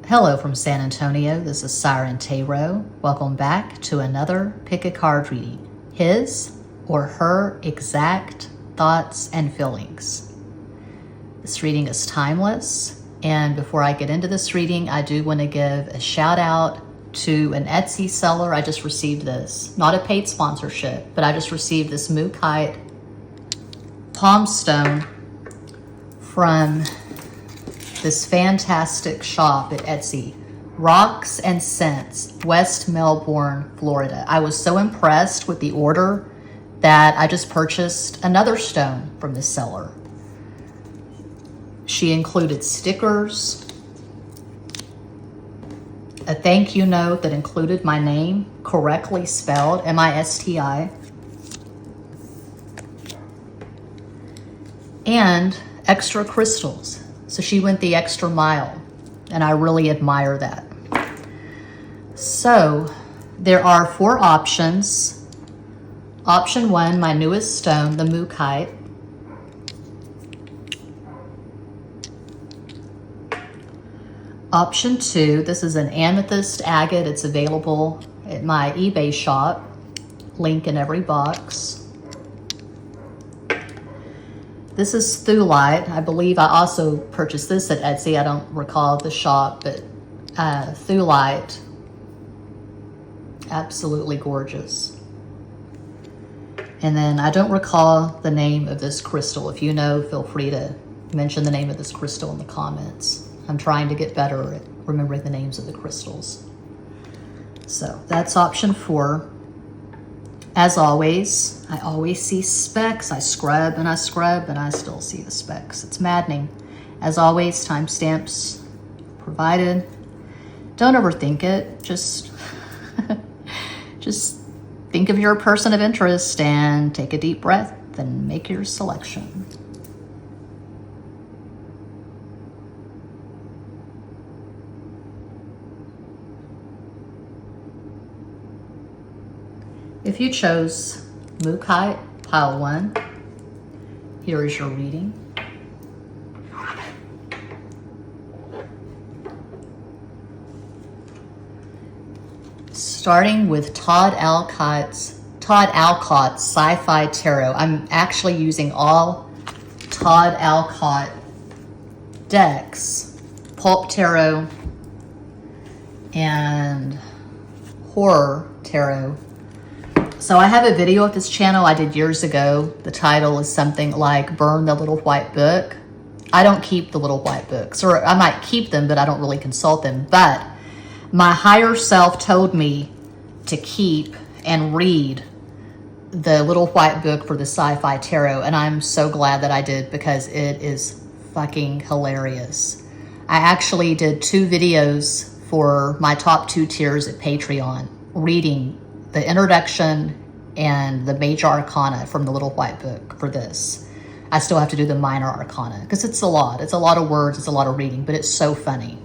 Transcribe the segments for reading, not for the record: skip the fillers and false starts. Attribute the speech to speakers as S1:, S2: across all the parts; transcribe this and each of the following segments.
S1: Hello from San Antonio, this is Siren Tarot. Welcome back to another pick a card reading. His or her exact thoughts and feelings. This reading is timeless, and before I get into this reading, I do want to give a shout out to an Etsy seller. I just received this, not a paid sponsorship, but I just received this Muchas palm stone from this fantastic shop at Etsy, Rocks and Scents, West Melbourne, Florida. I was so impressed with the order that I just purchased another stone from this seller. She included stickers, a thank you note that included my name correctly spelled, M-I-S-T-I, and extra crystals. So she went the extra mile, and I really admire that. So there are 4 options. Option 1, my newest stone, the Muchas. Option 2, this is an amethyst agate. It's available at my eBay shop. Link in every box. This is Thulite. I believe I also purchased this at Etsy. I don't recall the shop, but Thulite, absolutely gorgeous. And then I don't recall the name of this crystal. If you know, feel free to mention the name of this crystal in the comments. I'm trying to get better at remembering the names of the crystals. So that's option 4. As always, I always see specks. I scrub and I scrub and I still see the specks. It's maddening. As always, timestamps provided. Don't overthink it. Just think of your person of interest and take a deep breath and make your selection. If you chose Muchas, pile 1, here is your reading. Starting with Todd Alcott's Sci-Fi Tarot. I'm actually using all Todd Alcott decks, Pulp Tarot and Horror Tarot. So I have a video of this channel I did years ago. The title is something like Burn the Little White Book. I don't keep the little white books, or I might keep them, but I don't really consult them. But my higher self told me to keep and read the little white book for the Sci-Fi Tarot, and I'm so glad that I did because it is fucking hilarious. I actually did 2 videos for my top 2 tiers at Patreon, reading the introduction and the major arcana from the little white book for this. I still have to do the minor arcana because it's a lot. It's a lot of words, it's a lot of reading, but it's so funny.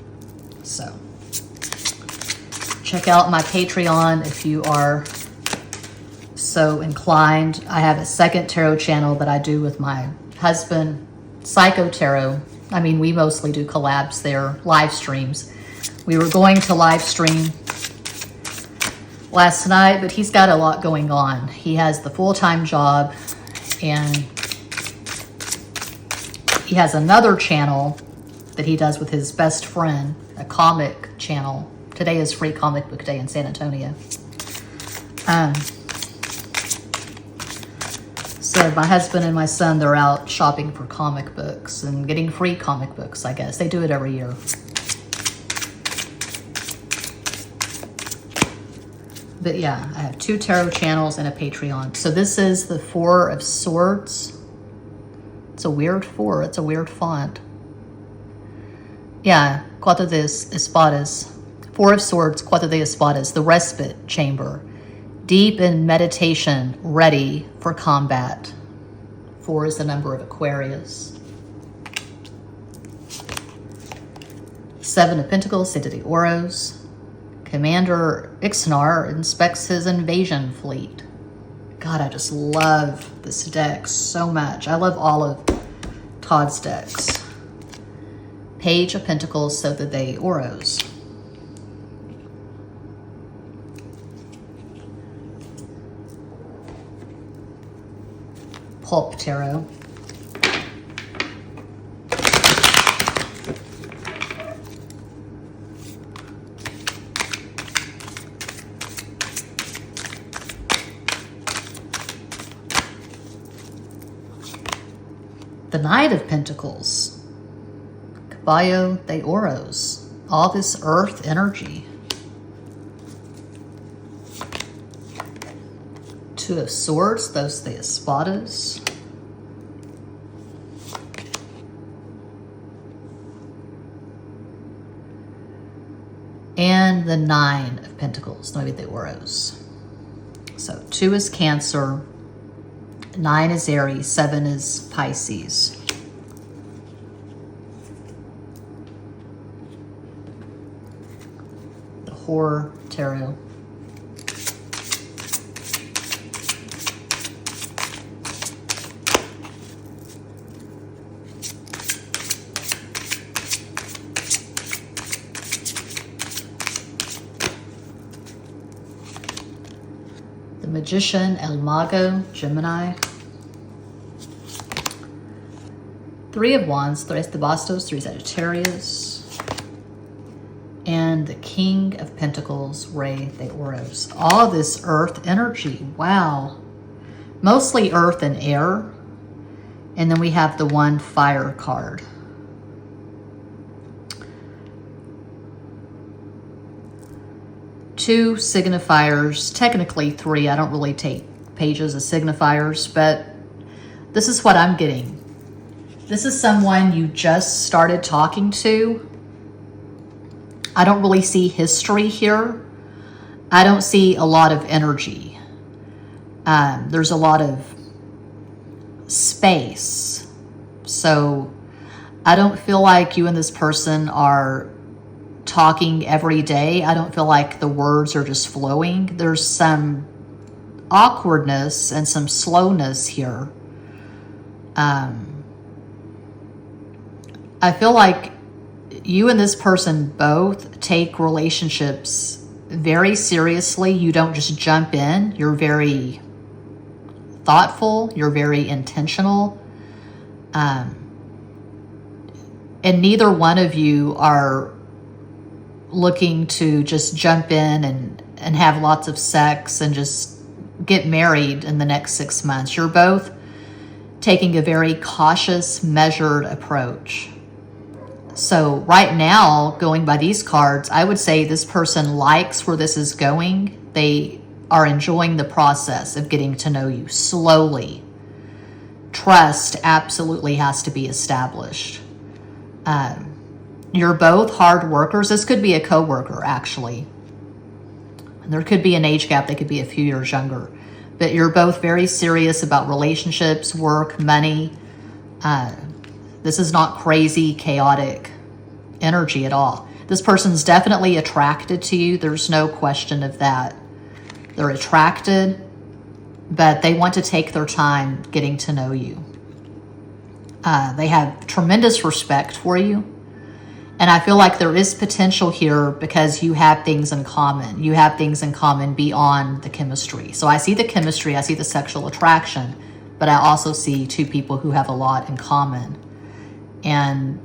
S1: So check out my Patreon if you are so inclined. I have a second tarot channel that I do with my husband, Psycho Tarot. I mean, we mostly do collabs there, live streams. We were going to live stream last night, but he's got a lot going on. He has the full-time job, and he has another channel that he does with his best friend, a comic channel. Today is Free Comic Book Day in San Antonio. So my husband and my son, they're out shopping for comic books and getting free comic books, I guess. They do it every year. But yeah, I have 2 tarot channels and a Patreon. So this is the 4 of Swords. It's a weird 4. It's a weird font. Yeah, Cuatro de Espadas. 4 of Swords, Cuatro de Espadas. The respite chamber. Deep in meditation, ready for combat. 4 is the number of Aquarius. 7 of Pentacles, Siete de Oros. Commander Ixnar inspects his invasion fleet. God, I just love this deck so much. I love all of Todd's decks. Page of Pentacles, so the de Oros. Pulp Tarot. The Knight of Pentacles. Caballo de Oros. All this earth energy. Two of Swords, those de Espadas. And the Nine of Pentacles, Nueve de Oros. So 2 is Cancer, 9 is Aries, 7 is Pisces. The Horror Tarot. The Magician, El Mago, Gemini. 3 of Wands, Tres de Bastos, 3 Sagittarius. And the King of Pentacles, Rey de Oros. All this earth energy, wow. Mostly earth and air. And then we have the 1 fire card. Two signifiers, technically 3. I don't really take pages of signifiers, but this is what I'm getting. This is someone you just started talking to. I don't really see history here. I don't see a lot of energy. There's a lot of space. So I don't feel like you and this person are talking every day. I don't feel like the words are just flowing. There's some awkwardness and some slowness here. I feel like you and this person both take relationships very seriously. You don't just jump in. You're very thoughtful. You're very intentional. And neither one of you are looking to just jump in and have lots of sex and just get married in the next 6 months. You're both taking a very cautious, measured approach. So right now, going by these cards, I would say this person likes where this is going. They are enjoying the process of getting to know you slowly. Trust absolutely has to be established. You're both hard workers. This could be a coworker, actually. And there could be an age gap. They could be a few years younger. But you're both very serious about relationships, work, money. This is not crazy, chaotic energy at all. This person's definitely attracted to you. There's no question of that. They're attracted, but they want to take their time getting to know you. They have tremendous respect for you. And I feel like there is potential here because you have things in common. You have things in common beyond the chemistry. So I see the chemistry, I see the sexual attraction, but I also see two people who have a lot in common. And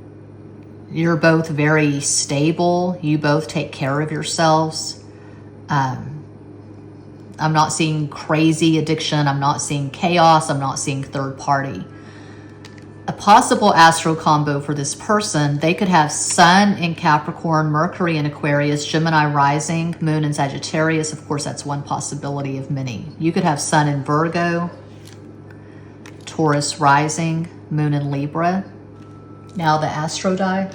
S1: you're both very stable. You both take care of yourselves. I'm not seeing crazy addiction. I'm not seeing chaos. I'm not seeing third party. A possible astro combo for this person, they could have Sun in Capricorn, Mercury in Aquarius, Gemini rising, Moon in Sagittarius. Of course, that's one possibility of many. You could have Sun in Virgo, Taurus rising, Moon in Libra. Now the astro die.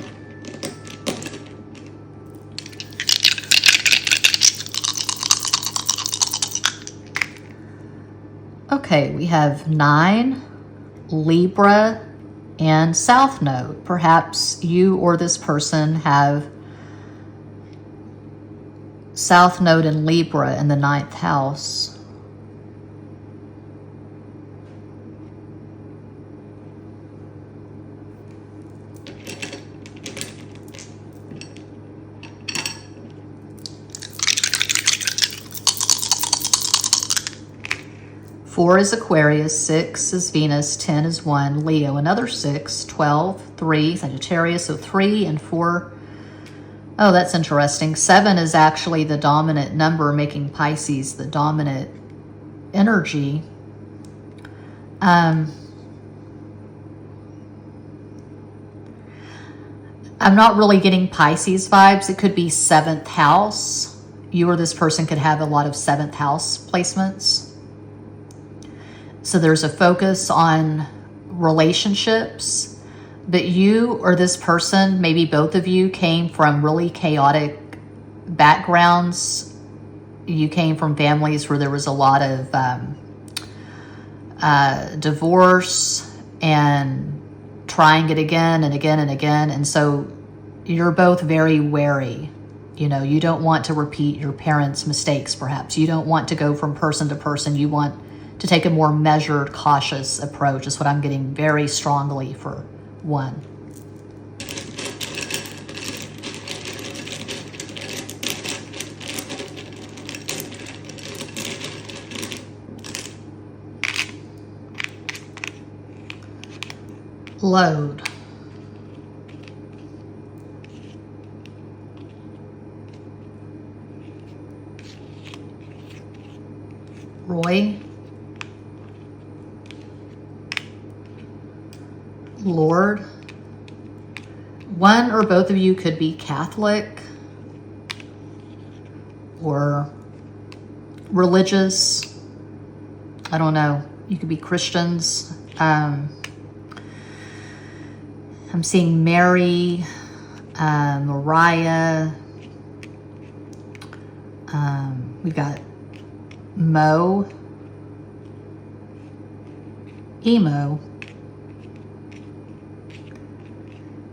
S1: Okay, we have 9, Libra, and South Node. Perhaps you or this person have South Node in Libra in the 9th house. 4 is Aquarius, 6 is Venus, 10 is 1, Leo, another 6, 12, 3, Sagittarius, so 3 and 4. Oh, that's interesting. 7 is actually the dominant number, making Pisces the dominant energy. I'm not really getting Pisces vibes. It could be 7th house. You or this person could have a lot of 7th house placements. So there's a focus on relationships, but you or this person, maybe both of you, came from really chaotic backgrounds. You came from families where there was a lot of divorce and trying it again and again and again. And so you're both very wary. You know, you don't want to repeat your parents' mistakes, perhaps. You don't want to go from person to person. You want to take a more measured, cautious approach is what I'm getting very strongly for 1. Load. Roy. Lord. 1 or both of you could be Catholic or religious. I don't know. You could be Christians. I'm seeing Mary, Mariah. We've got Mo, Emo,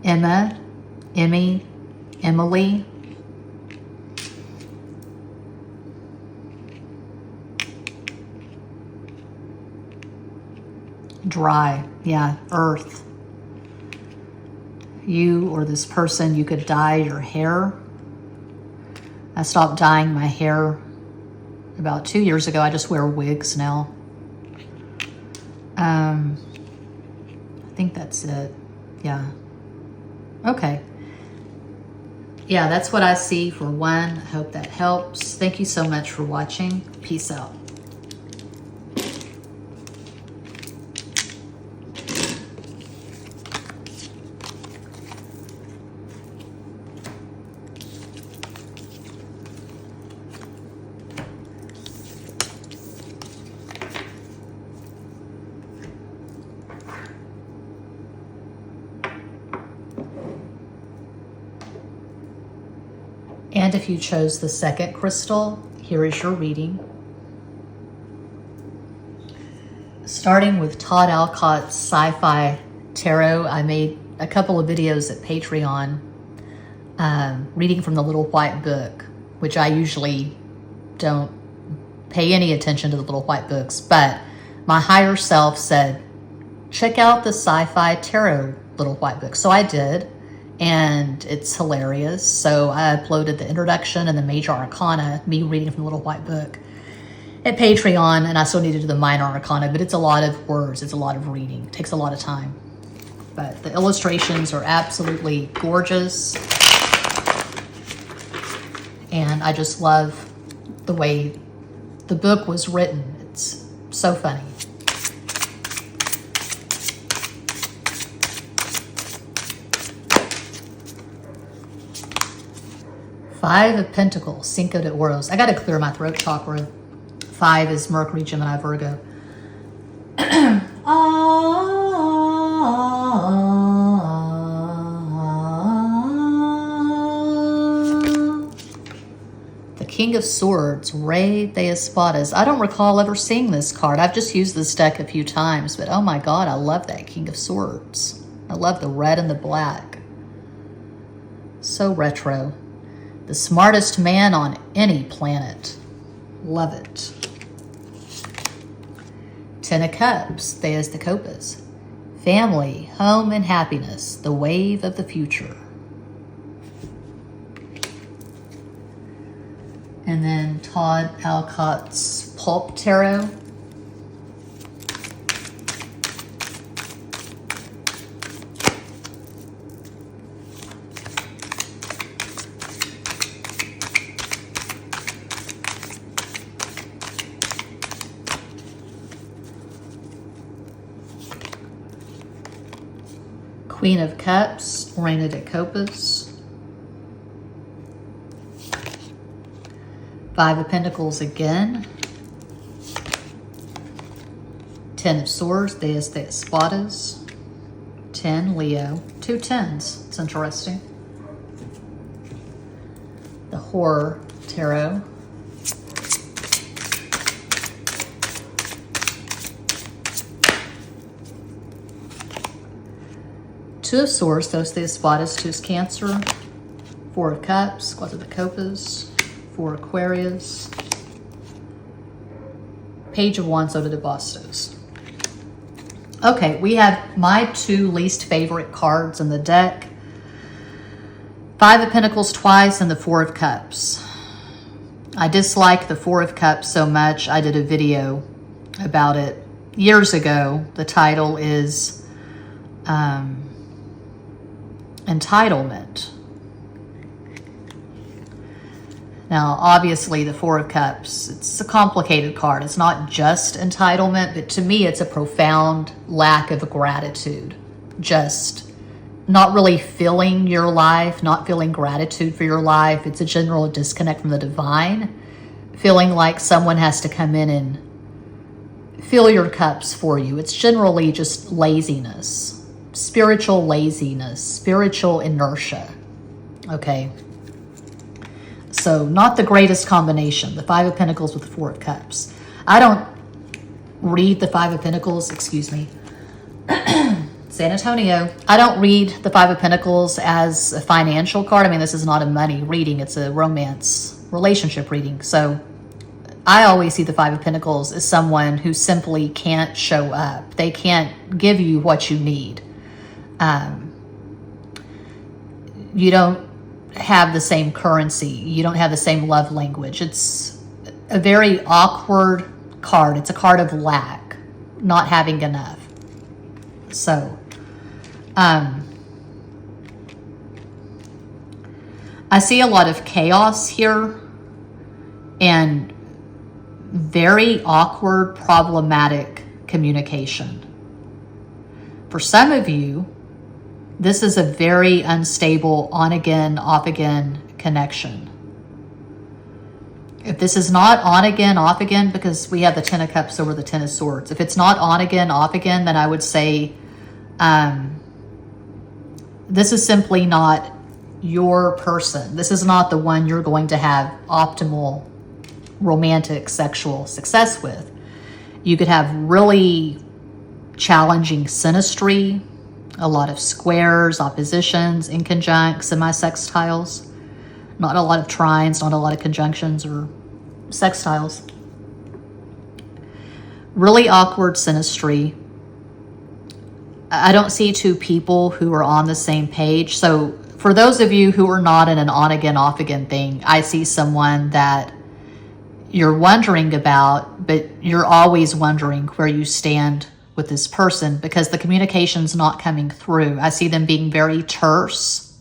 S1: Emma, Emmy, Emily, dry, yeah, earth. You or this person, you could dye your hair. I stopped dyeing my hair about 2 years ago. I just wear wigs now. I think that's it. Yeah. Okay. Yeah, that's what I see for 1. I hope that helps. Thank you so much for watching. Peace out. And if you chose the second crystal, here is your reading. Starting with Todd Alcott's Sci-Fi Tarot, I made a couple of videos at Patreon reading from the Little White Book, which I usually don't pay any attention to the Little White Books, but my higher self said, check out the Sci-Fi Tarot Little White Book. So I did. And it's hilarious. So I uploaded the introduction and the major arcana, me reading from the Little White Book, at Patreon, and I still need to do the minor arcana, but it's a lot of words, it's a lot of reading, it takes a lot of time. But the illustrations are absolutely gorgeous. And I just love the way the book was written. It's so funny. Five of Pentacles, Cinco de Oros. I got to clear my throat chakra. 5 is Mercury, Gemini, Virgo. The King of Swords, Rey de Espadas. I don't recall ever seeing this card. I've just used this deck a few times, but oh my God, I love that King of Swords. I love the red and the black. So retro. The smartest man on any planet. Love it. 10 of Cups, Theas de Copas. Family, home, and happiness. The wave of the future. And then Todd Alcott's Pulp Tarot. Queen of Cups, Reina de Copas. 5 of Pentacles again. 10 of Swords, Deus de Espadas. 10, Leo. 2 10s. It's interesting. The Horror Tarot. Two of Swords, Dos de Espadas, 2 is Cancer. 4 of Cups, Cuatro de Copas. 4 Aquarius. Page of Wands, Oda de Bastos. Okay, we have my 2 least favorite cards in the deck. 5 of Pentacles twice and the 4 of Cups. I dislike the 4 of Cups so much, I did a video about it years ago. The title is Entitlement. Now, obviously, the 4 of Cups, it's a complicated card. It's not just entitlement, but to me, it's a profound lack of gratitude. Just not really feeling your life, not feeling gratitude for your life. It's a general disconnect from the divine, feeling like someone has to come in and fill your cups for you. It's generally just laziness, spiritual laziness, spiritual inertia, okay? So not the greatest combination, the 5 of Pentacles with the 4 of Cups. I don't read the 5 of Pentacles, excuse me, San Antonio. I don't read the 5 of Pentacles as a financial card. I mean, this is not a money reading. It's a romance relationship reading. So I always see the 5 of Pentacles as someone who simply can't show up. They can't give you what you need. You don't have the same currency. You don't have the same love language. It's a very awkward card. It's a card of lack, not having enough. So, I see a lot of chaos here and very awkward, problematic communication. For some of you, this is a very unstable on-again, off-again connection. If this is not on-again, off-again, because we have the 10 of Cups over the 10 of Swords. If it's not on-again, off-again, then I would say this is simply not your person. This is not the one you're going to have optimal romantic sexual success with. You could have really challenging synastry, a lot of squares, oppositions, inconjuncts, semi-sextiles. Not a lot of trines, not a lot of conjunctions or sextiles. Really awkward synastry. I don't see 2 people who are on the same page. So for those of you who are not in an on-again, off-again thing, I see someone that you're wondering about, but you're always wondering where you stand with this person because the communication's not coming through. I see them being very terse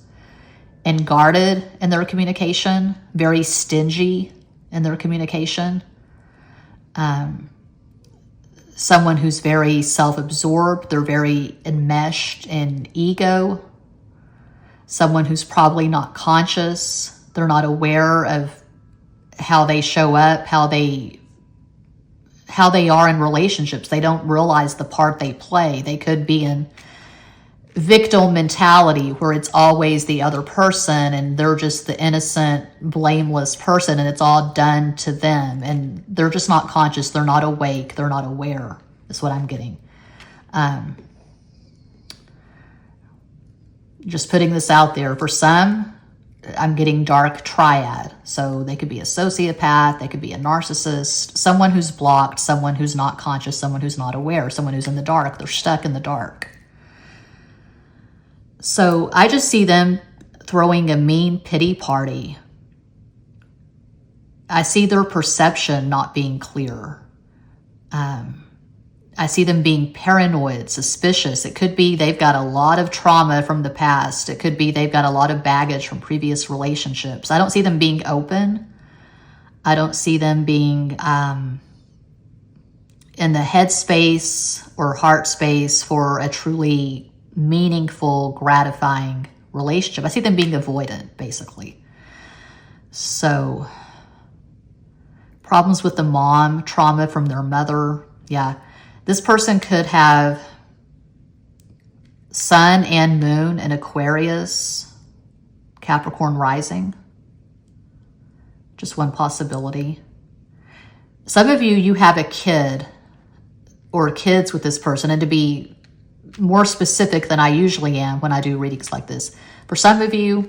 S1: and guarded in their communication, very stingy in their communication. Someone who's very self-absorbed, they're very enmeshed in ego. Someone who's probably not conscious, they're not aware of how they show up, how they are in relationships. They don't realize the part they play. They could be in victim mentality where it's always the other person and they're just the innocent, blameless person and it's all done to them. And they're just not conscious. They're not awake. They're not aware. That's what I'm getting. Just putting this out there. For some, I'm getting dark triad. So they could be a sociopath, they could be a narcissist, someone who's blocked, someone who's not conscious, someone who's not aware, someone who's in the dark. They're stuck in the dark. So I just see them throwing a mean pity party. I see their perception not being clear. I see them being paranoid, suspicious. It could be they've got a lot of trauma from the past. It could be they've got a lot of baggage from previous relationships. I don't see them being open. I don't see them being in the head space or heart space for a truly meaningful, gratifying relationship. I see them being avoidant, basically. So, problems with the mom, trauma from their mother. Yeah, this person could have sun and moon in Aquarius, Capricorn rising. Just one possibility. Some of you, you have a kid or kids with this person, and to be more specific than I usually am when I do readings like this, for some of you,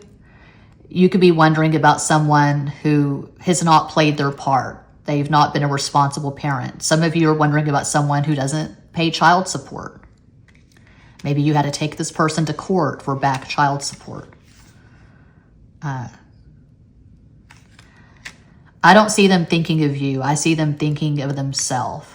S1: you could be wondering about someone who has not played their part. They've not been a responsible parent. Some of you are wondering about someone who doesn't pay child support. Maybe you had to take this person to court for back child support. I don't see them thinking of you. I see them thinking of themselves.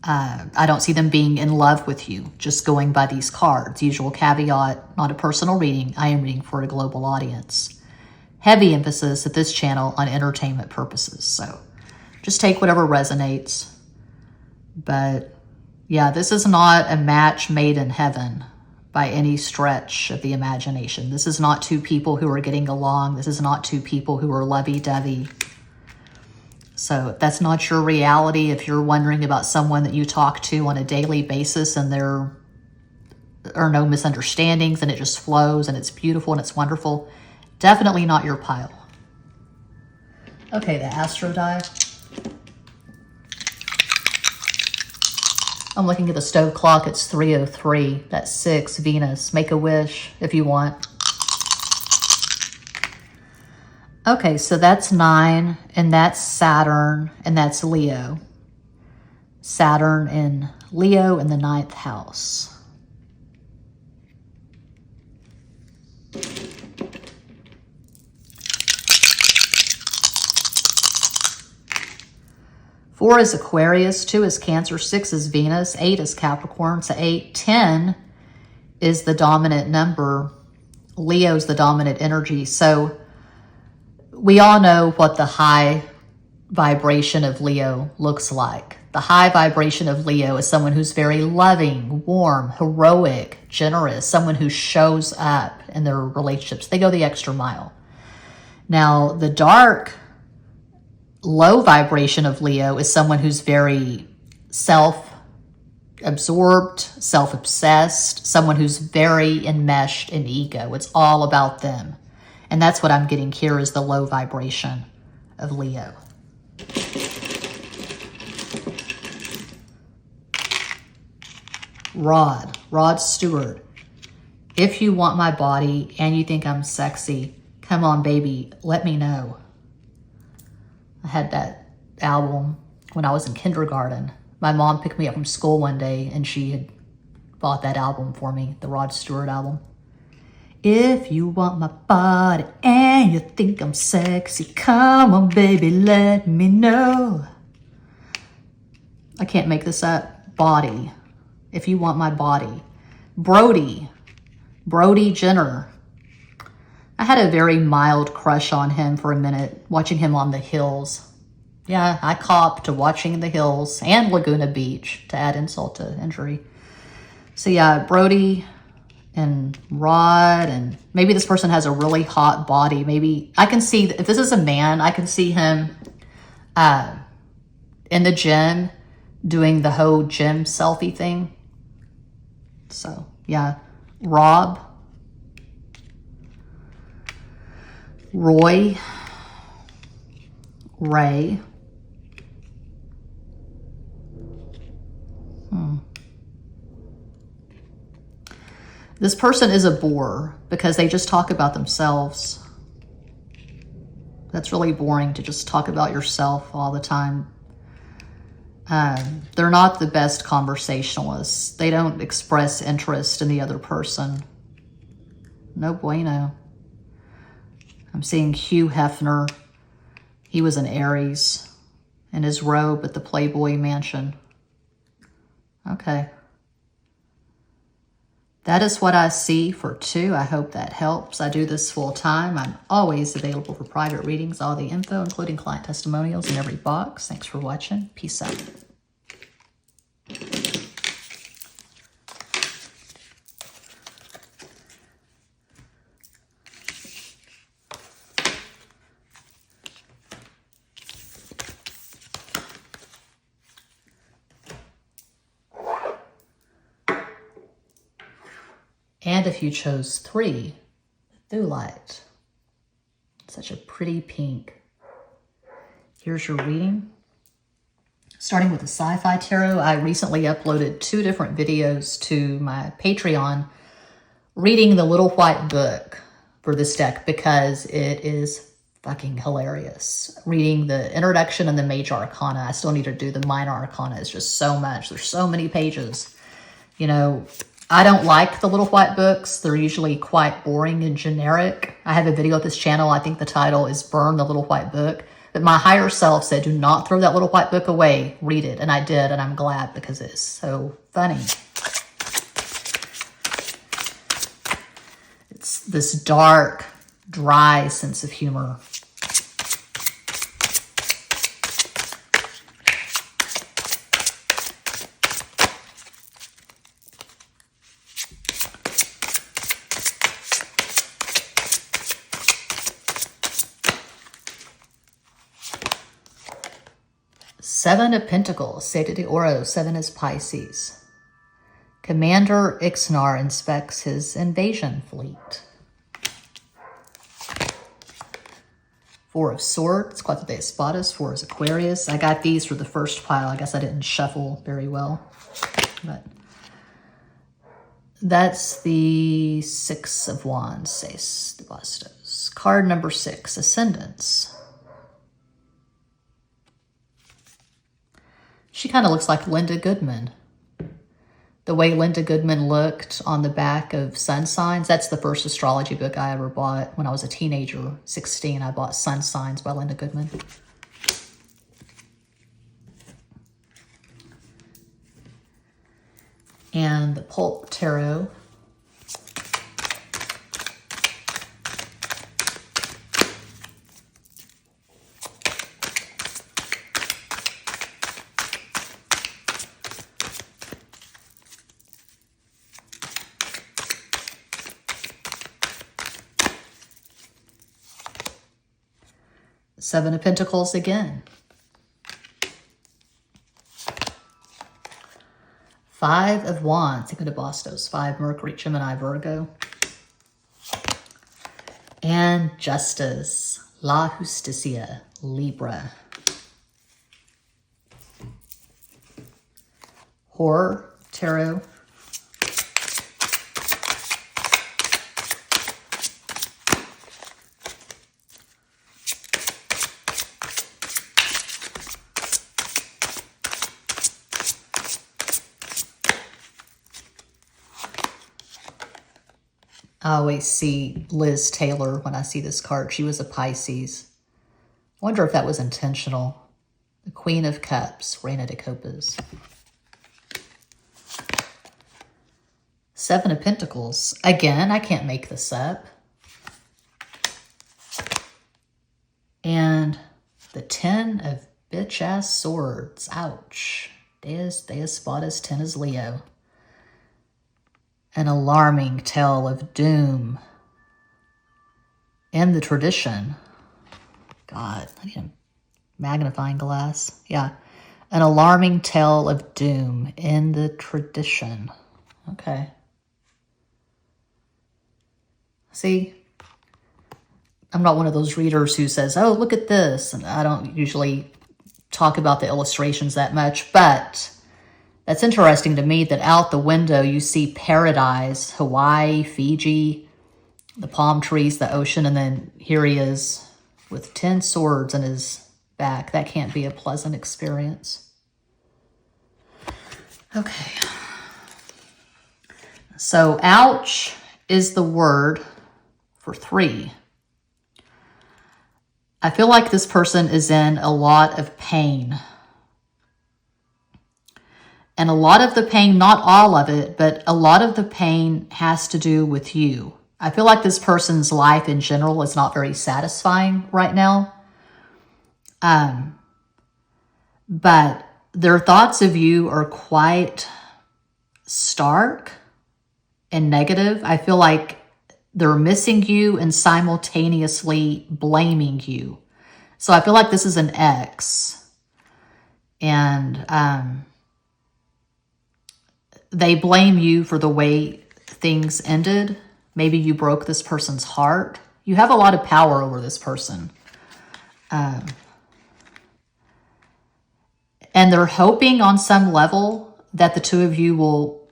S1: I don't see them being in love with you, just going by these cards. Usual caveat, not a personal reading. I am reading for a global audience. Heavy emphasis at this channel on entertainment purposes. So just take whatever resonates. But yeah, this is not a match made in heaven by any stretch of the imagination. This is not two people who are getting along. This is not two people who are lovey-dovey. So if that's not your reality, if you're wondering about someone that you talk to on a daily basis and there are no misunderstandings and it just flows and it's beautiful and it's wonderful, definitely not your pile. Okay, the astro die. I'm looking at the stove clock. It's 3:03. That's 6. Venus. Make a wish if you want. Okay, so that's 9, and that's Saturn, and that's Leo. Saturn in Leo in the 9th house. Four is Aquarius, 2 is Cancer, 6 is Venus, 8 is Capricorn, so 8, 10 is the dominant number. Leo's the dominant energy. So we all know what the high vibration of Leo looks like. The high vibration of Leo is someone who's very loving, warm, heroic, generous, someone who shows up in their relationships. They go the extra mile. Now, the dark, low vibration of Leo is someone who's very self-absorbed, self-obsessed, someone who's very enmeshed in ego. It's all about them. And that's what I'm getting here is the low vibration of Leo. Rod Stewart. If you want my body and you think I'm sexy, come on, baby, let me know. I had that album when I was in kindergarten. My mom picked me up from school one day and she had bought that album for me, the Rod Stewart album. If you want my body and you think I'm sexy, come on, baby, let me know. I can't make this up. Body. If you want my body. Brody Jenner. I had a very mild crush on him for a minute, watching him on The Hills. Yeah, I copped to watching The Hills and Laguna Beach to add insult to injury. So yeah, Brody and Rod, and maybe this person has a really hot body. Maybe I can see, if this is a man, I can see him in the gym doing the whole gym selfie thing. So yeah, Rob, Roy, Ray. This person is a bore because they just talk about themselves. That's really boring to just talk about yourself all the time. They're not the best conversationalists. They don't express interest in the other person. No bueno. I'm seeing Hugh Hefner. He was an Aries in his robe at the Playboy Mansion. Okay. That is what I see for 2. I hope that helps. I do this full time. I'm always available for private readings. All the info, including client testimonials, in every box. Thanks for watching. Peace out. And if you chose 3, Through Light. Such a pretty pink. Here's your reading. Starting with the Sci-Fi Tarot, I recently uploaded 2 different videos to my Patreon reading the Little White Book for this deck because it is fucking hilarious. Reading the introduction and the Major Arcana. I still need to do the Minor Arcana. It's just so much. There's so many pages. You know, I don't like the Little White Books. They're usually quite boring and generic. I have a video at this channel. I think the title is Burn the Little White Book. But my higher self said, do not throw that Little White Book away. Read it. And I did. And I'm glad because it's so funny. It's this dark, dry sense of humor. Seven of Pentacles, Sete de Oro, 7 is Pisces. Commander Ixnar inspects his invasion fleet. 4 of Swords, Cuatro de Espadas, 4 is Aquarius. I got these for the first pile. I guess I didn't shuffle very well. But that's the 6 of Wands, Seis de Bastos. Card number 6, Ascendants. She kind of looks like Linda Goodman. The way Linda Goodman looked on the back of Sun Signs, that's the first astrology book I ever bought when I was a teenager, 16. I bought Sun Signs by Linda Goodman. And the Pulp Tarot. Seven of Pentacles again. 5 of Wands, Cinco de Bastos, 5 Mercury, Gemini, Virgo. And Justice, La Justicia, Libra. Horror Tarot. I always see Liz Taylor when I see this card. She was a Pisces. I wonder if that was intentional. The Queen of Cups, Reina de Copas. 7 of Pentacles. Again, I can't make this up. And the 10 of bitch-ass swords. Ouch. De Espadas, 10 is Leo. An alarming tale of doom in the tradition. God, I need a magnifying glass. Yeah. An alarming tale of doom in the tradition. Okay. See, I'm not one of those readers who says, oh, look at this. And I don't usually talk about the illustrations that much, but that's interesting to me that out the window you see paradise, Hawaii, Fiji, the palm trees, the ocean, and then here he is with 10 swords in his back. That can't be a pleasant experience. Okay. So, ouch is the word for 3. I feel like this person is in a lot of pain. And a lot of the pain, not all of it, but a lot of the pain has to do with you. I feel like this person's life in general is not very satisfying right now. But their thoughts of you are quite stark and negative. I feel like they're missing you and simultaneously blaming you. So I feel like this is an ex. And they blame you for the way things ended. Maybe you broke this person's heart. You have a lot of power over this person. And they're hoping on some level that the two of you will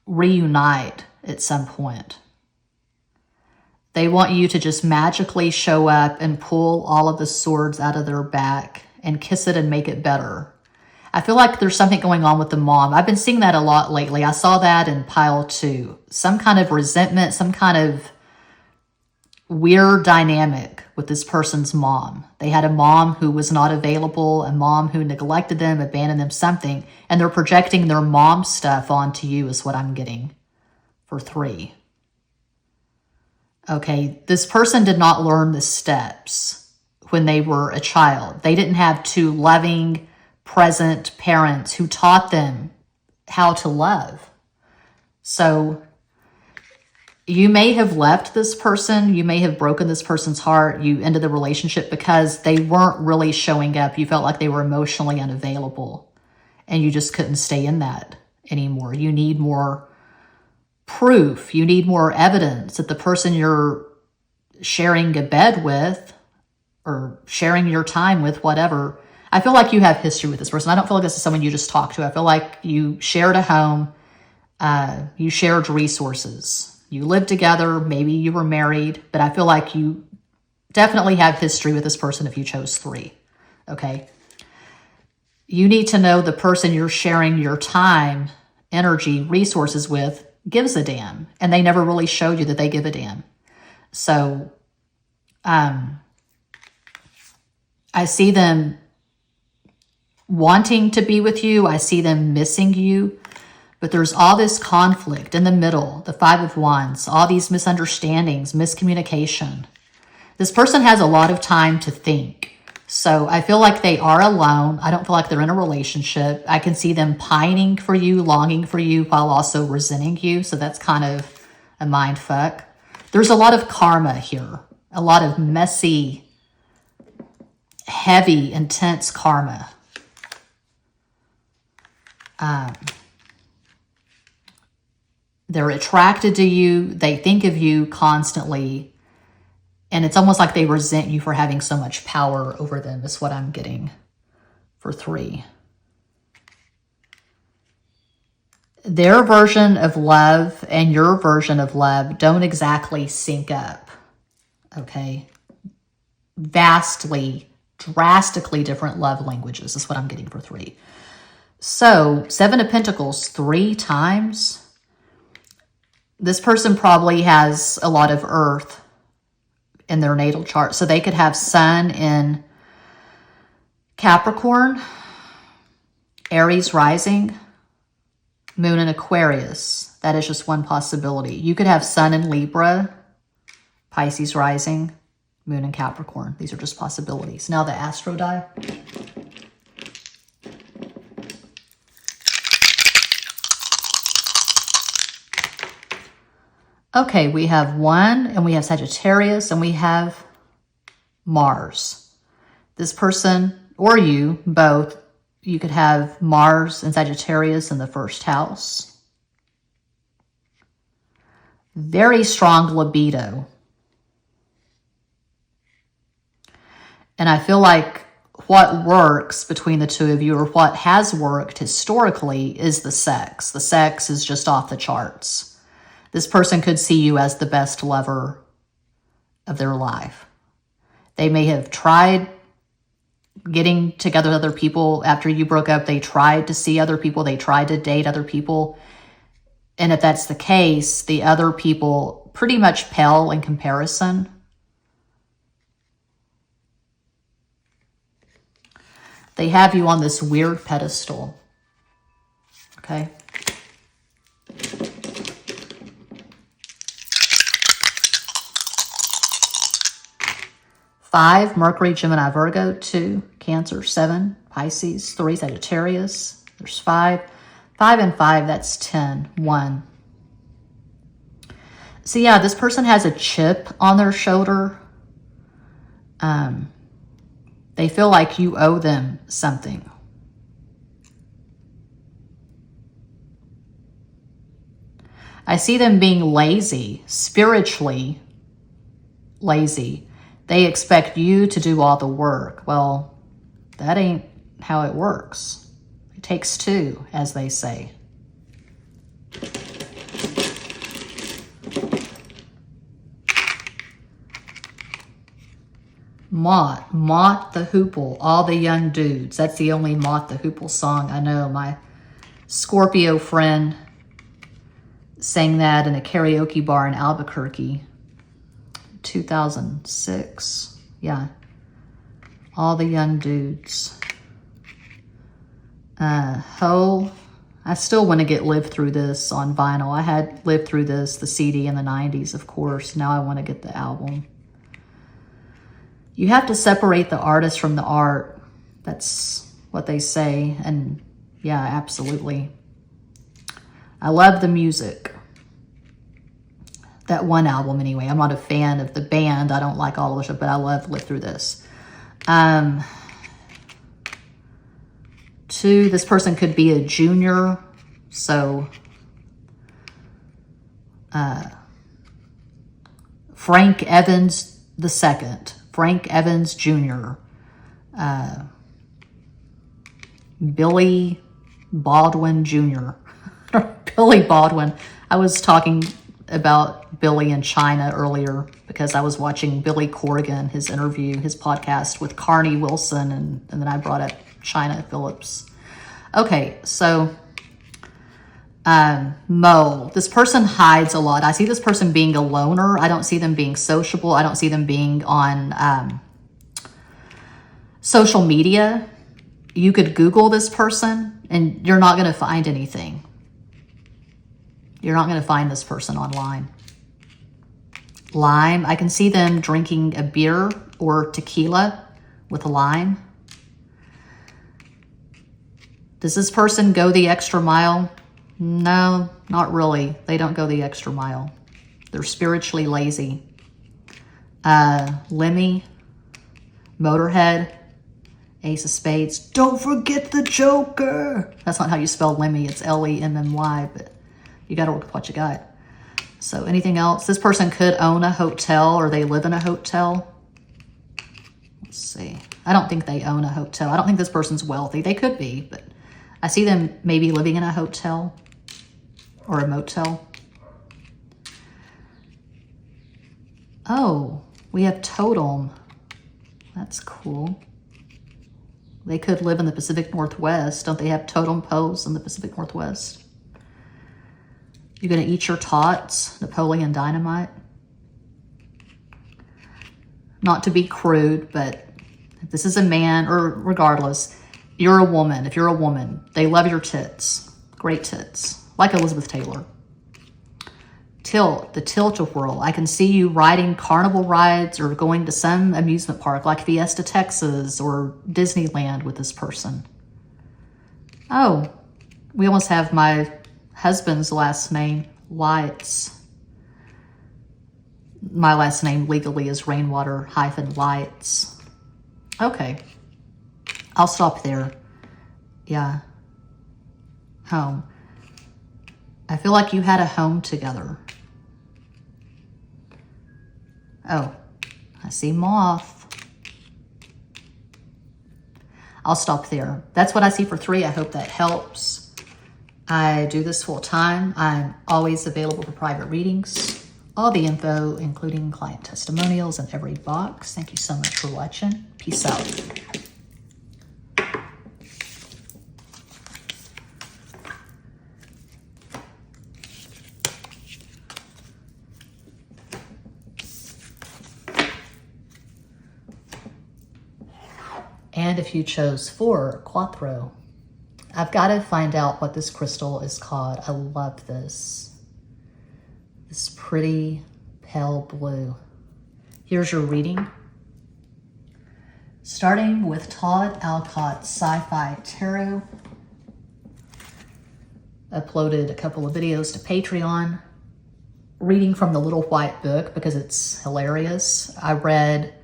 S1: reunite at some point. They want you to just magically show up and pull all of the swords out of their back and kiss it and make it better. I feel like there's something going on with the mom. I've been seeing that a lot lately. I saw that in pile 2. Some kind of resentment, some kind of weird dynamic with this person's mom. They had a mom who was not available, a mom who neglected them, abandoned them, something, and they're projecting their mom stuff onto you is what I'm getting for 3. Okay, this person did not learn the steps when they were a child. They didn't have 2 loving, present parents who taught them how to love. So you may have left this person. You may have broken this person's heart. You ended the relationship because they weren't really showing up. You felt like they were emotionally unavailable and you just couldn't stay in that anymore. You need more proof. You need more evidence that the person you're sharing a bed with or sharing your time with, whatever. I feel like you have history with this person. I don't feel like this is someone you just talked to. I feel like you shared a home. You shared resources. You lived together. Maybe you were married, but I feel like you definitely have history with this person if you chose 3. Okay. You need to know the person you're sharing your time, energy, resources with gives a damn, and they never really showed you that they give a damn. So I see them wanting to be with you. I see them missing you, but there's all this conflict in the middle, the 5 of Wands, all these misunderstandings, miscommunication. This person has a lot of time to think. So I feel like they are alone. I don't feel like they're in a relationship. I can see them pining for you, longing for you, while also resenting you. So that's kind of a mind fuck. There's a lot of karma here. A lot of messy, heavy, intense karma. They're attracted to you. They think of you constantly. And it's almost like they resent you for having so much power over them is what I'm getting for 3. Their version of love and your version of love don't exactly sync up. Okay? Vastly, drastically different love languages is what I'm getting for 3. So 7 of Pentacles 3 times. This person probably has a lot of earth in their natal chart. So they could have Sun in Capricorn, Aries rising, Moon in Aquarius. That is just one possibility. You could have Sun in Libra, Pisces rising, Moon in Capricorn. These are just possibilities. Now the astro die. Okay, we have 1, and we have Sagittarius, and we have Mars. This person, or you, both, you could have Mars and Sagittarius in the 1st house. Very strong libido. And I feel like what works between the two of you, or what has worked historically, is the sex. The sex is just off the charts. This person could see you as the best lover of their life. They may have tried getting together with other people after you broke up. They tried to see other people. They tried to date other people. And if that's the case, the other people pretty much pale in comparison. They have you on this weird pedestal. Okay? Five, Mercury, Gemini, Virgo. 2, Cancer. 7, Pisces. 3, Sagittarius. There's 5. 5 and 5, that's 10. 1. So yeah, this person has a chip on their shoulder. They feel like you owe them something. I see them being lazy, spiritually lazy. They expect you to do all the work. Well, that ain't how it works. It takes two, as they say. Mott the Hoople, all the young dudes. That's the only Mott the Hoople song I know. My Scorpio friend sang that in a karaoke bar in Albuquerque, 2006. Yeah, all the young dudes. I still want to get Live Through This on vinyl. I had Live Through This, the CD in the 90s, of course. Now I want to get the album. You have to separate the artist from the art. That's what they say. And yeah, absolutely. I love the music. That one album anyway. I'm not a fan of the band. I don't like all of it, but I love Live Through This. Two, this person could be a junior. So Frank Evans II. Frank Evans Jr., Billy Baldwin Jr., Billy Baldwin. I was talking about Billy in China earlier because I was watching Billy Corrigan, his interview, his podcast with Carney Wilson, and then I brought up China Phillips. Okay, so Mo, this person hides a lot. I see this person being a loner. I don't see them being sociable. I don't see them being on social media. You could Google this person and you're not going to find anything. You're not going to find this person online. Lime, I can see them drinking a beer or tequila with a lime. Does this person go the extra mile? No, not really. They don't go the extra mile. They're spiritually lazy. Lemmy, Motorhead, Ace of Spades. Don't forget the Joker. That's not how you spell Lemmy. It's Lemmy, but you got to work with what you got. So anything else? This person could own a hotel or they live in a hotel. Let's see. I don't think they own a hotel. I don't think this person's wealthy. They could be, but I see them maybe living in a hotel or a motel. Oh, we have totem. That's cool. They could live in the Pacific Northwest. Don't they have totem poles in the Pacific Northwest? You're going to eat your tots, Napoleon Dynamite. Not to be crude, but if this is a man, or regardless, you're a woman. If you're a woman, they love your tits. Great tits. Like Elizabeth Taylor. Tilt, the tilt-a-whirl. I can see you riding carnival rides or going to some amusement park like Fiesta, Texas or Disneyland with this person. Oh, we almost have my husband's last name, Lights. My last name legally is Rainwater-Lights. Okay. I'll stop there. Yeah. Home. I feel like you had a home together. Oh, I see moth. I'll stop there. That's what I see for 3. I hope that helps. I do this full time. I'm always available for private readings. All the info, including client testimonials, in every box. Thank you so much for watching. Peace out. And if you chose 4, Quattro. I've got to find out what this crystal is called. I love this. This pretty pale blue. Here's your reading. Starting with Todd Alcott's Sci-Fi Tarot. Uploaded a couple of videos to Patreon. Reading from the Little White Book because it's hilarious. I read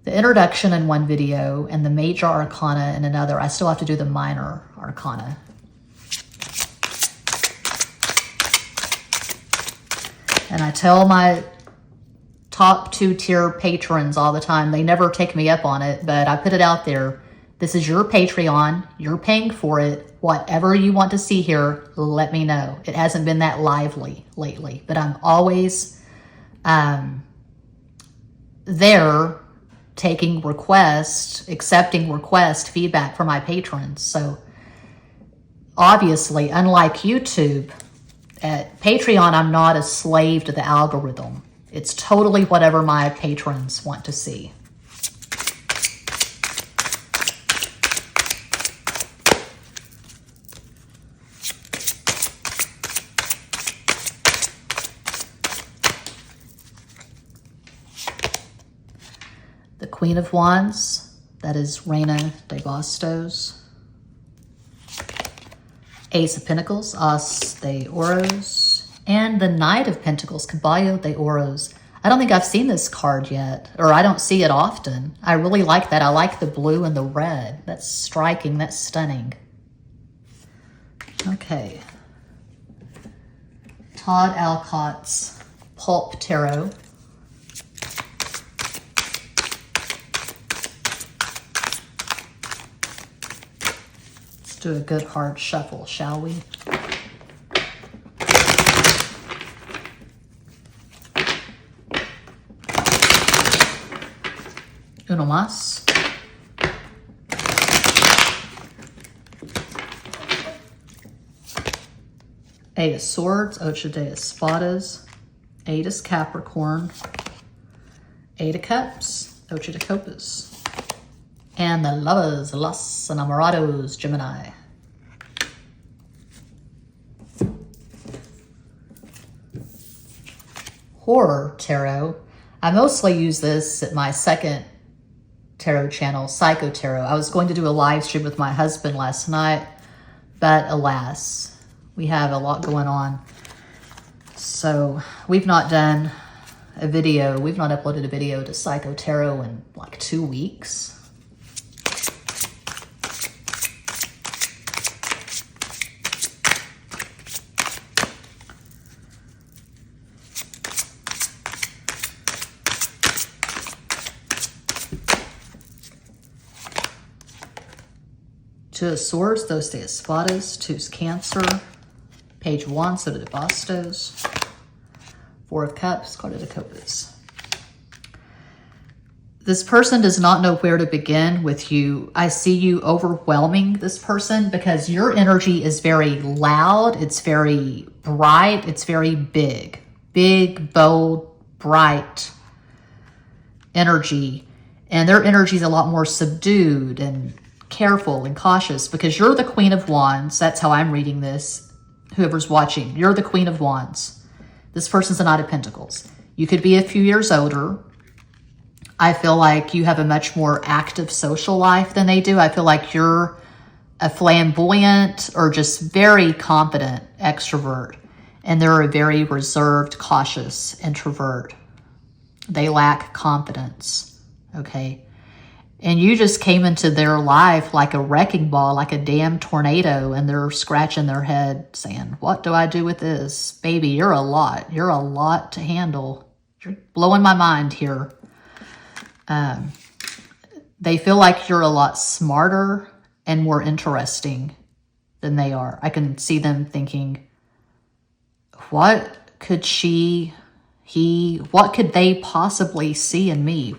S1: the introduction in one video and the major arcana in another. I still have to do the minor arcana. And I tell my top 2-tier patrons all the time, they never take me up on it, but I put it out there. This is your Patreon. You're paying for it. Whatever you want to see here, let me know. It hasn't been that lively lately, but I'm always there taking requests, accepting request feedback from my patrons. So obviously, unlike YouTube, at Patreon, I'm not a slave to the algorithm. It's totally whatever my patrons want to see. The Queen of Wands, that is Reina de Bastos. Ace of Pentacles, As de Oros. And the Knight of Pentacles, Caballo de Oros. I don't think I've seen this card yet, or I don't see it often. I really like that. I like the blue and the red. That's striking, that's stunning. Okay. Todd Alcott's Pulp Tarot. Do a good hard shuffle, shall we? Uno más. Eight of Swords, Ocho de Espadas. Eight is Capricorn. Eight of Cups, Ocho de Copas. And the Lovers, Los Enamorados, Gemini. Horror Tarot. I mostly use this at my second tarot channel, Psycho Tarot. I was going to do a live stream with my husband last night, but alas, we have a lot going on. So we've not done a video. We've not uploaded a video to Psycho Tarot in like 2 weeks. Two of Swords, Dos de Espadas. Two's Cancer. Page 1, Soda de Bastos. Four of Cups, Carta de Copas. This person does not know where to begin with you. I see you overwhelming this person because your energy is very loud. It's very bright. It's very big. Big, bold, bright energy. And their energy is a lot more subdued and careful and cautious because you're the Queen of Wands. That's how I'm reading this. Whoever's watching, you're the Queen of Wands. This person's a Knight of Pentacles. You could be a few years older. I feel like you have a much more active social life than they do. I feel like you're a flamboyant or just very confident extrovert, and they're a very reserved, cautious introvert. They lack confidence, okay? And you just came into their life like a wrecking ball, like a damn tornado, and they're scratching their head saying, what do I do with this? Baby, you're a lot. You're a lot to handle. You're blowing my mind here. They feel like you're a lot smarter and more interesting than they are. I can see them thinking, what could what could they possibly see in me?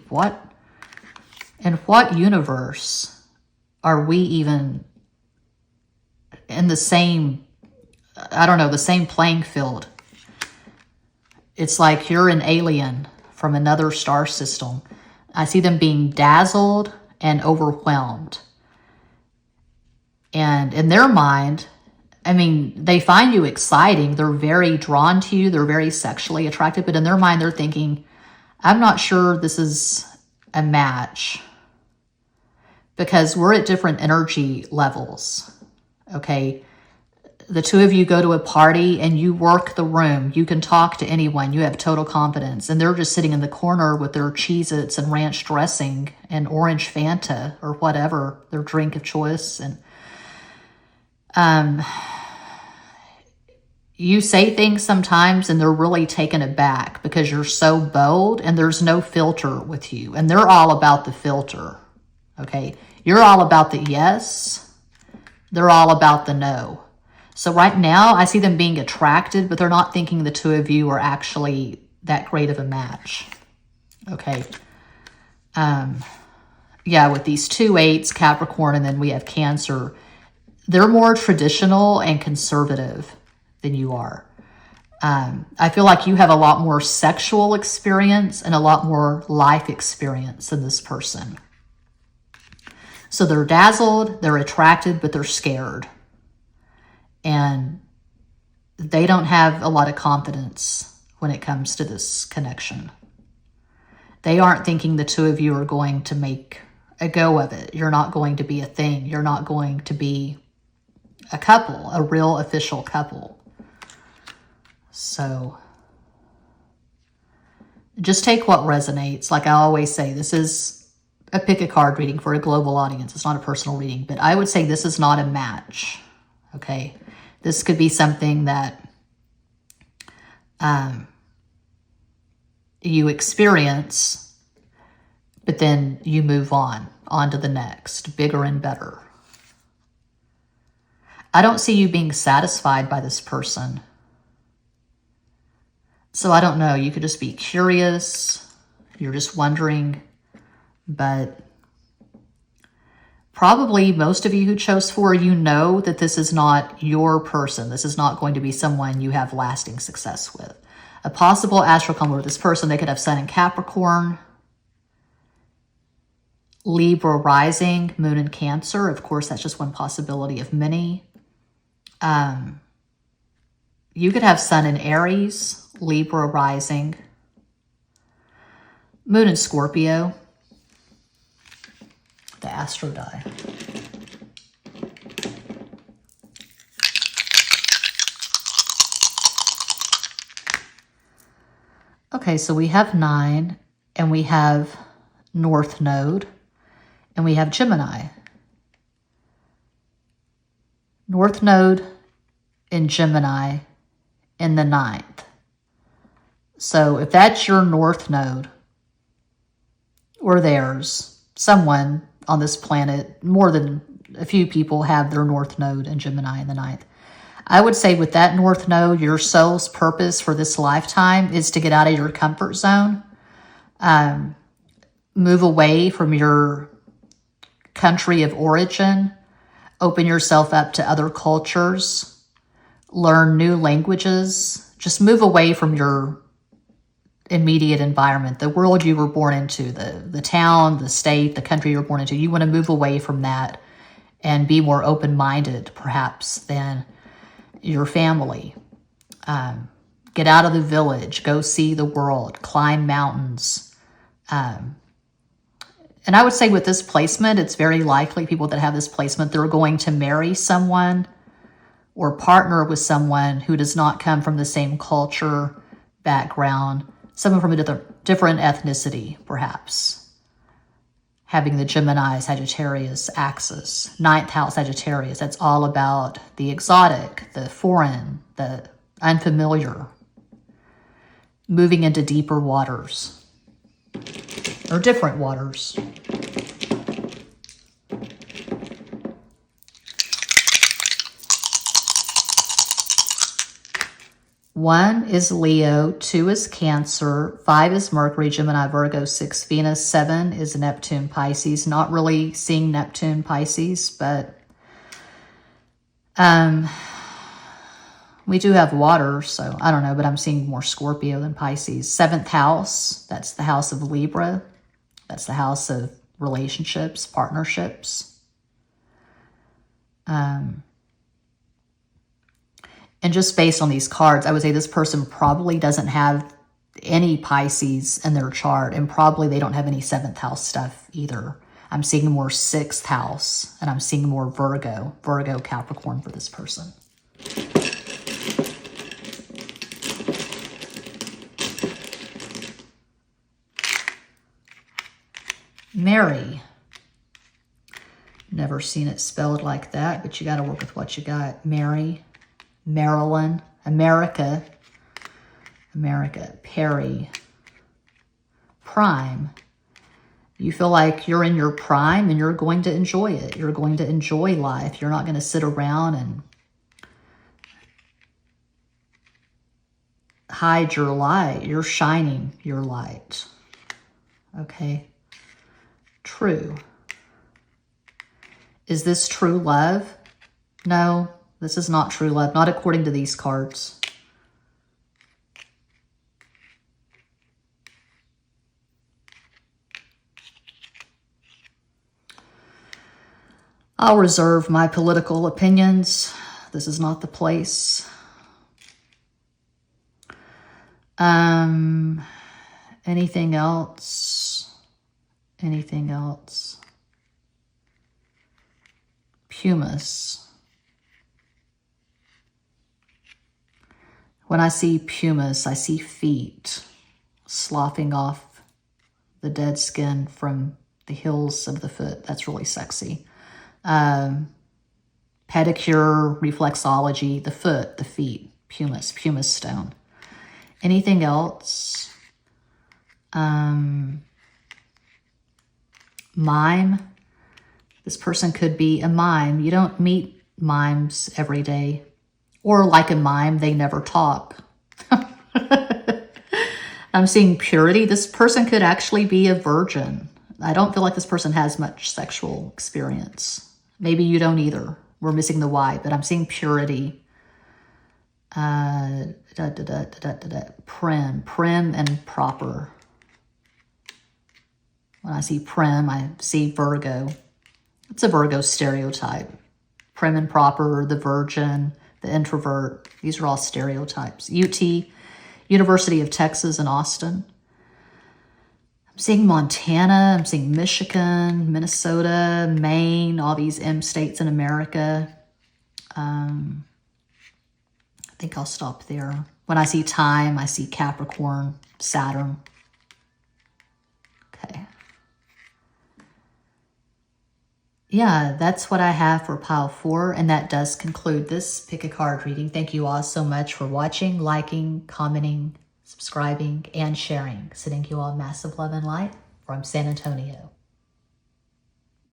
S1: In what universe are we even in the same, I don't know, the same playing field? It's like you're an alien from another star system. I see them being dazzled and overwhelmed. And in their mind, I mean, they find you exciting. They're very drawn to you. They're very sexually attracted. But in their mind, they're thinking, I'm not sure this is a match. Because we're at different energy levels, okay? The two of you go to a party and you work the room. You can talk to anyone. You have total confidence. And they're just sitting in the corner with their Cheez-Its and ranch dressing and orange Fanta or whatever, their drink of choice. And You say things sometimes and they're really taken aback because you're so bold and there's no filter with you. And they're all about the filter, okay? You're all about the yes. They're all about the no. So right now, I see them being attracted, but they're not thinking the two of you are actually that great of a match, okay? Yeah, with these 2/8, Capricorn, and then we have Cancer, they're more traditional and conservative than you are. I feel like you have a lot more sexual experience and a lot more life experience than this person. So they're dazzled, they're attracted, but they're scared. And they don't have a lot of confidence when it comes to this connection. They aren't thinking the two of you are going to make a go of it. You're not going to be a thing. You're not going to be a couple, a real official couple. So just take what resonates. Like I always say, this is a pick a card reading for a global audience. It's not a personal reading, but I would say this is not a match. Okay. This could be something that you experience, but then you move on to the next, bigger and better. I don't see you being satisfied by this person. So I don't know, you could just be curious, you're just wondering, but probably most of you who chose 4, you know that this is not your person. This is not going to be someone you have lasting success with. A possible astral combo with this person, they could have Sun in Capricorn, Libra rising, Moon in Cancer. Of course, that's just one possibility of many. You could have Sun in Aries, Libra rising, Moon in Scorpio, the astro die. Okay, so we have 9, and we have North Node, and we have Gemini. North Node in Gemini in the 9th. So if that's your North Node or theirs, someone on this planet, more than a few people have their North Node in Gemini in the 9th. I would say with that North Node, your soul's purpose for this lifetime is to get out of your comfort zone, move away from your country of origin, open yourself up to other cultures, learn new languages, just move away from your immediate environment, the world you were born into, the town, the state, the country you were born into. You want to move away from that and be more open-minded, perhaps, than your family. Get out of the village, go see the world, climb mountains. And I would say with this placement, it's very likely people that have this placement, they're going to marry someone or partner with someone who does not come from the same culture, background, someone from a different ethnicity, perhaps. Having the Gemini, Sagittarius axis, 9th house Sagittarius, that's all about the exotic, the foreign, the unfamiliar, moving into deeper waters, or different waters. One is Leo, 2 is Cancer, 5 is Mercury, Gemini, Virgo, 6 Venus, 7 is Neptune, Pisces. Not really seeing Neptune, Pisces, but we do have water, so I don't know, but I'm seeing more Scorpio than Pisces. 7th house, that's the house of Libra. That's the house of relationships, partnerships. And just based on these cards, I would say this person probably doesn't have any Pisces in their chart, and probably they don't have any 7th house stuff either. I'm seeing more 6th house, and I'm seeing more Virgo, Capricorn for this person. Mary. Never seen it spelled like that, but you got to work with what you got. Mary. Marilyn, America, Perry, prime. You feel like you're in your prime and you're going to enjoy it. You're going to enjoy life. You're not going to sit around and hide your light. You're shining your light. Okay. True. Is this true love? No, this is not true love. Not according to these cards. I'll reserve my political opinions. This is not the place. Anything else? Anything else? Pumice. When I see pumice, I see feet sloughing off the dead skin from the heels of the foot. That's really sexy. Pedicure, reflexology, the foot, the feet, pumice stone. Anything else? Mime. This person could be a mime. You don't meet mimes every day. Or like a mime, they never talk. I'm seeing purity. This person could actually be a virgin. I don't feel like this person has much sexual experience. Maybe you don't either. We're missing the Y, but I'm seeing purity. Prim and proper. When I see prim, I see Virgo. It's a Virgo stereotype. Prim and proper, the virgin, the introvert. These are all stereotypes. UT, University of Texas in Austin. I'm seeing Montana. I'm seeing Michigan, Minnesota, Maine, all these M states in America. I think I'll stop there. When I see time, I see Capricorn, Saturn. Okay. Yeah, that's what I have for pile 4, and that does conclude this pick a card reading. Thank you all so much for watching, liking, commenting, subscribing, and sharing. Sending you all massive love and light from San Antonio.